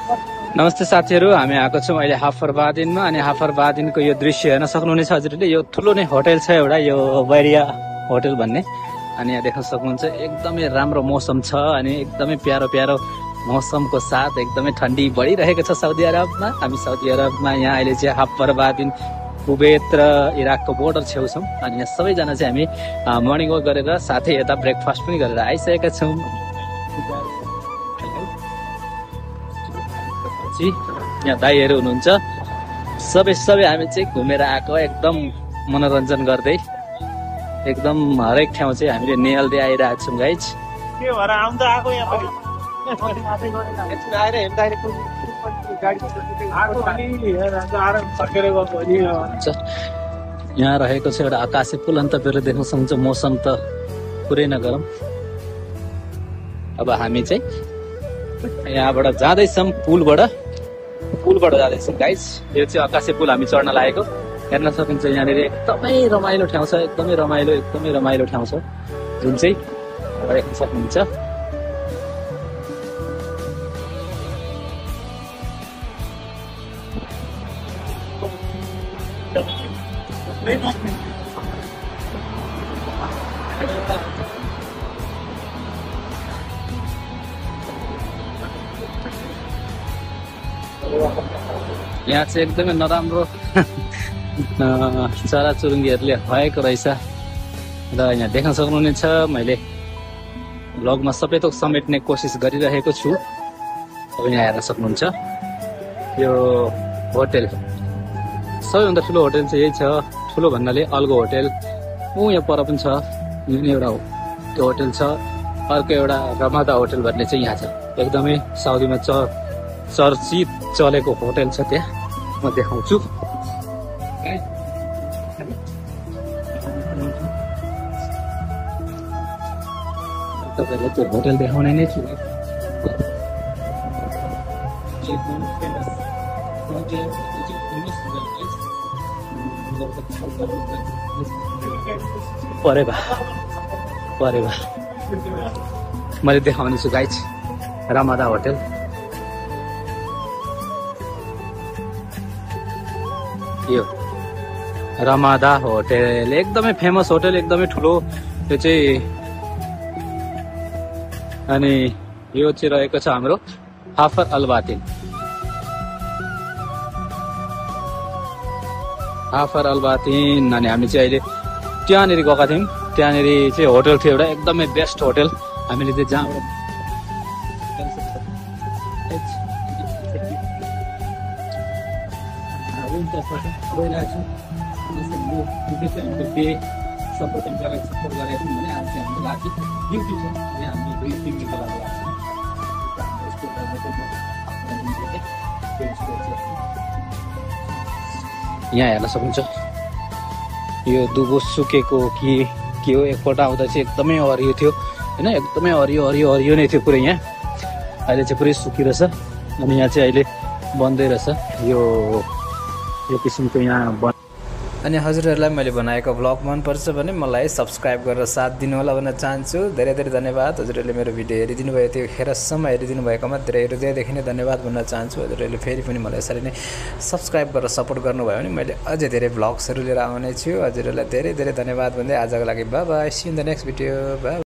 नमस्ते साथीहरू, हामी आएको छौँ अहिले हाफरबादिनमा। अनि हाफरबादिनको यो दृश्य हेर्न सक्नुहुनेछ हजुरले। यो ठुलो नै होटल छ एउटा, यो बैरिया होटल भन्ने। अनि यहाँ देख्न सक्नुहुन्छ एकदमै राम्रो मौसम छ अनि एकदमै प्यारो प्यारो मौसमको साथ एकदमै ठन्डी बढिरहेको छ साउदी अरबमा। हामी साउदी अरबमा यहाँ अहिले चाहिँ हाफरबादिन कुवेत र इराकको बोर्डर छेउ छौँ। अनि यहाँ सबैजना चाहिँ हामी मर्निङ वक गरेर साथै यता ब्रेकफास्ट पनि गरेर आइसकेका छौँ। यहाँ दाइहरू हुनुहुन्छ, सबै हामी चाहिँ घुमेर आएको, एकदम मनोरञ्जन गर्दै एकदम हरेक ठाउँ चाहिँ हामीले निहाल्दै आइरहेको छौँ गाइज। यहाँ रहेको छ एउटा आकाशे पुल। अन्त फेरि देख्न सक्नुहुन्छ मौसम त पुरै नगरम। अब हामी चाहिँ यहाँबाट जाँदैछौँ, पुलबाट जाँदैछौँ गाइज। यो चाहिँ आकाशे पुल हामी चढ्न लागेको। हेर्न सकिन्छ यहाँनिर एकदमै रमाइलो ठाउँ छ, एकदमै रमाइलो ठाउँ छ, जुन चाहिँ देख्न सक्नुहुन्छ। यहाँ चाहिँ एकदमै नराम्रो चराचुरुङ्गीहरूले भएको रहेछ र यहाँ देख्न सक्नुहुनेछ। मैले भ्लगमा सबै थोक समेट्ने कोसिस गरिरहेको छु। अब यहाँ हेर्न सक्नुहुन्छ यो होटल, सबैभन्दा ठुलो होटल चाहिँ यही छ। ठुलो भन्नाले अल्गो होटल, यहाँ पर पनि छ, एउटा त्यो होटल छ। अर्को एउटा रमादा होटल भन्ने चाहिँ यहाँ छ, एकदमै साउदीमा चर्चित चलेको होटल छ। त्यहाँ म देखाउँछु। तपाईँलाई त्यो होटल देखाउने नै छु। परे भा मैले देखाउने छु गाइज, रमादा होटल। यो रमादा होटल एकदमै फेमस होटल, एकदमै ठुलो त्यो चाहिँ। अनि यो चाहिँ रहेको छ हाम्रो हाफर अलबातिन। अनि हामी चाहिँ अहिले त्यहाँनिर गएका थियौँ। त्यहाँनिर चाहिँ होटल थियो एउटा, एकदमै बेस्ट होटल। हामीले चाहिँ जहाँ यहाँ हेर्न सक्नुहुन्छ यो दुबो सुकेको के हो। एकपल्ट आउँदा चाहिँ एकदमै हरियो थियो होइन, एकदमै हरियो नै थियो पुरै। यहाँ अहिले चाहिँ पुरै सुकिरहेछ। अनि यहाँ चाहिँ अहिले बन्दै रहेछ यो किसिमको यहाँ। अनि हजुरहरूलाई मैले बनाएको भ्लग मनपर्छ भने मलाई सब्सक्राइब गरेर साथ दिनु होला भन्न चाहन्छु। धेरै धन्यवाद हजुरहरूले मेरो भिडियो हेरिदिनु भयो, त्यो खेरसम्म हेरिदिनु भएकोमा धेरै हृदयदेखि नै धन्यवाद भन्न चाहन्छु। हजुरहरूले फेरि पनि मलाई यसरी नै सब्सक्राइब गरेर सपोर्ट गर्नुभयो भने मैले अझै धेरै भ्लग्सहरू लिएर आउने छु। हजुरहरूलाई धेरै धन्यवाद भन्दै आजको लागि bye bye, see in the next video, by.